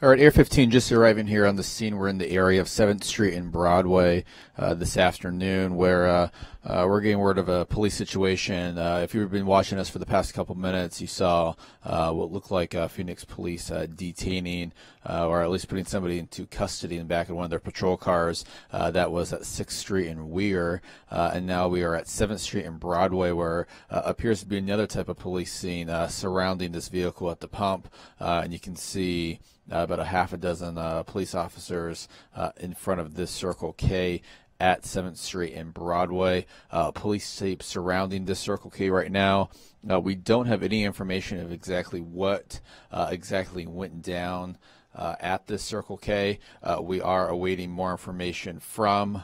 All right, Air 15 just arriving here on the scene. We're in the area of 7th Street and Broadway this afternoon where we're getting word of a police situation. If you've been watching us for the past couple minutes, you saw what looked like Phoenix police detaining or at least putting somebody into custody in the back of one of their patrol cars. That was at 6th Street and Weir. And now we are at 7th Street and Broadway where appears to be another type of police scene surrounding this vehicle at the pump. And you can see about a half a dozen police officers in front of this Circle K at 7th Street and Broadway. Police tape surrounding this Circle K right now. We don't have any information of exactly what exactly went down at this Circle K. We are awaiting more information from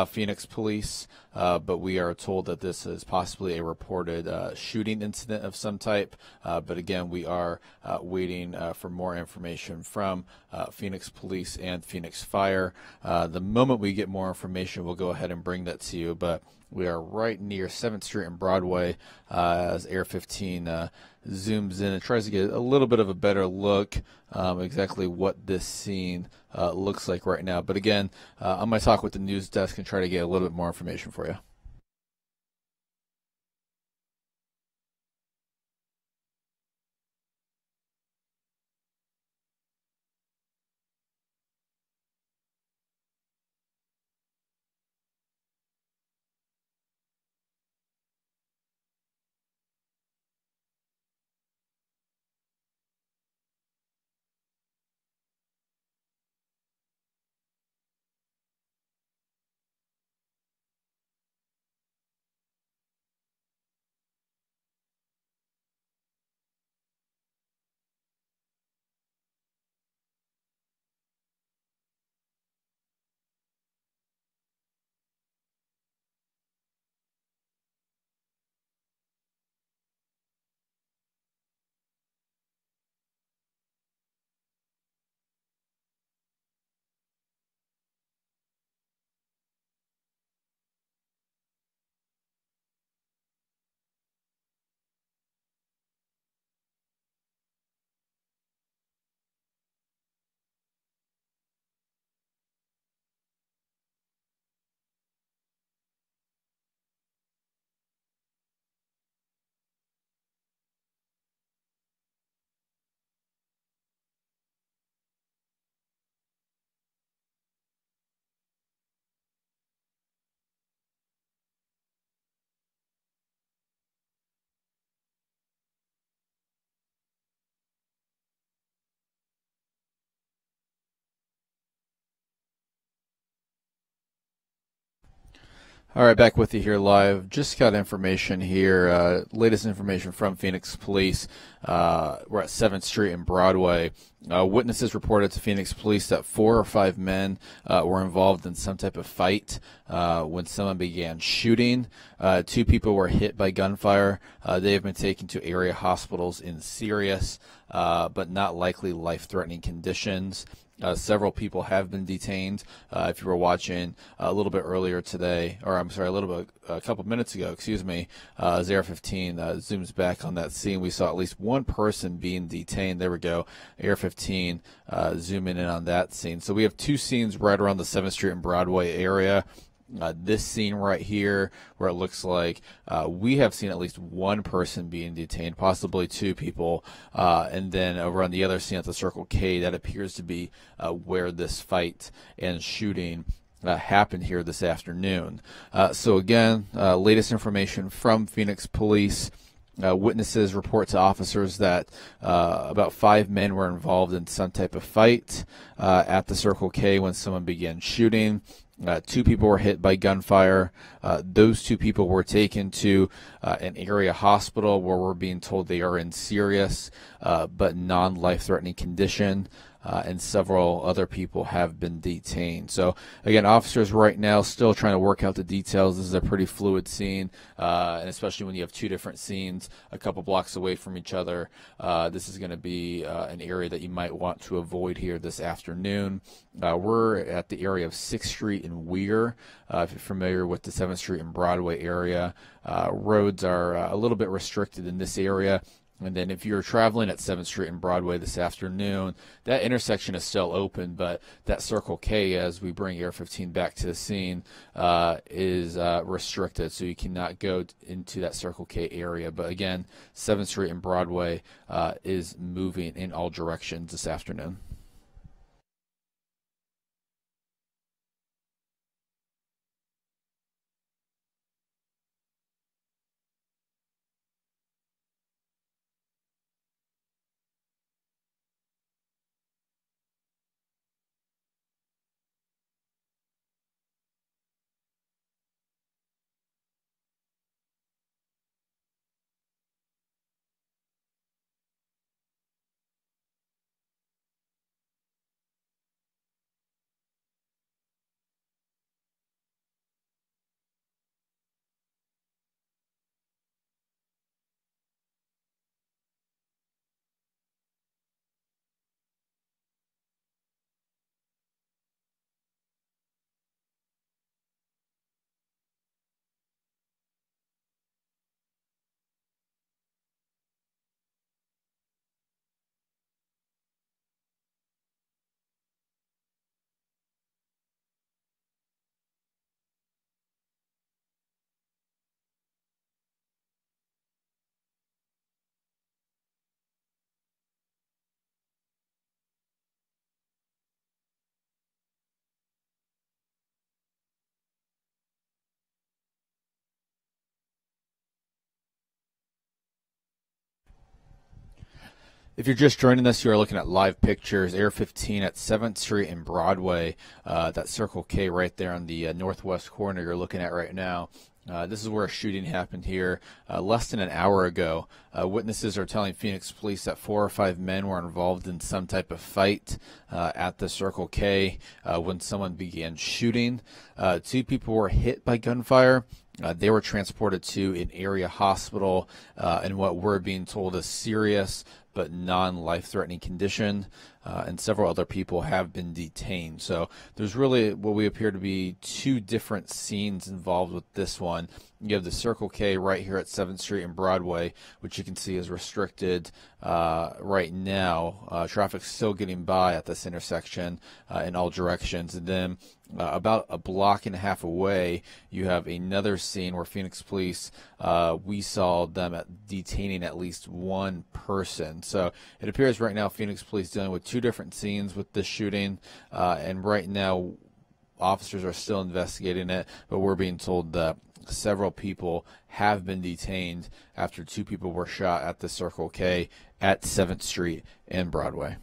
Phoenix police, but we are told that this is possibly a reported shooting incident of some type. But again, we are waiting for more information from Phoenix police and Phoenix Fire. The moment we get more information, we'll go ahead and bring that to you. But we are right near 7th Street and Broadway as Air 15 zooms in and tries to get a little bit of a better look exactly what this scene looks like right now. But again, I'm going to talk with the news desk and try to get a little bit more information for you. All right, back with you here live. Just got information here, latest information from Phoenix Police. We're at 7th Street and Broadway. Witnesses reported to Phoenix Police that 4 or 5 men were involved in some type of fight when someone began shooting. 2 people were hit by gunfire. They have been taken to area hospitals in serious but not likely life-threatening conditions. Several people have been detained. If you were watching a little bit earlier today, or I'm sorry, a couple minutes ago, excuse me, as Air 15 zooms back on that scene, we saw at least one person being detained. There we go, Air 15 zooming in on that scene. So we have 2 scenes right around the 7th Street and Broadway area. This scene right here where it looks like we have seen at least one person being detained, possibly 2 people, and then over on the other scene at the Circle K, that appears to be where this fight and shooting happened here this afternoon. So again, latest information from Phoenix Police. Witnesses report to officers that about 5 men were involved in some type of fight at the Circle K when someone began shooting. 2 people were hit by gunfire. Those 2 people were taken to an area hospital where we're being told they are in serious but non-life-threatening condition. And several other people have been detained. So again, officers right now still trying to work out the details. This is a pretty fluid scene, and especially when you have 2 different scenes a couple blocks away from each other, this is going to be an area that you might want to avoid here this afternoon. We're at the area of 6th Street and Weir. If you're familiar with the 7th Street and Broadway area, roads are a little bit restricted in this area. And then if you're traveling at 7th Street and Broadway this afternoon, that intersection is still open, but that Circle K, as we bring Air 15 back to the scene, is restricted, so you cannot go into that Circle K area. But again, 7th Street and Broadway is moving in all directions this afternoon. If you're just joining us, you are looking at live pictures, Air 15 at 7th Street and Broadway, that Circle K right there on the northwest corner you're looking at right now. This is where a shooting happened here less than an hour ago. Witnesses are telling Phoenix police that 4 or 5 men were involved in some type of fight at the Circle K when someone began shooting. 2 people were hit by gunfire. They were transported to an area hospital in what we're being told is serious but non-life-threatening condition, and several other people have been detained. So there's really what we appear to be 2 different scenes involved with this one. You have the Circle K right here at 7th Street and Broadway, which you can see is restricted right now. Traffic's still getting by at this intersection in all directions. And then about a block and a half away, you have another scene where Phoenix police, we saw them detaining at least 1 person. So it appears right now Phoenix police dealing with 2 different scenes with this shooting, and right now officers are still investigating it, but we're being told that several people have been detained after 2 people were shot at the Circle K at 7th Street and Broadway.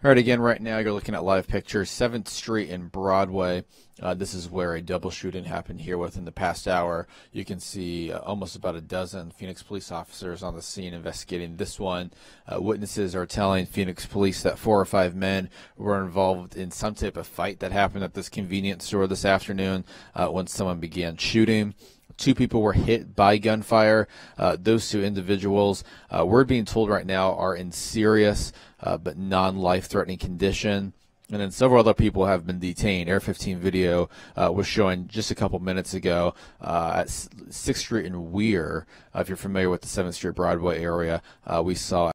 All right, again, right now you're looking at live pictures, 7th Street and Broadway. This is where a double shooting happened here within the past hour. You can see almost about a dozen Phoenix police officers on the scene investigating this one. Witnesses are telling Phoenix police that 4 or 5 men were involved in some type of fight that happened at this convenience store this afternoon when someone began shooting. 2 people were hit by gunfire. Those 2 individuals, we're being told right now, are in serious but non-life-threatening condition. And then several other people have been detained. Air 15 video was showing just a couple minutes ago at 6th Street and Weir. If you're familiar with the 7th Street Broadway area, we saw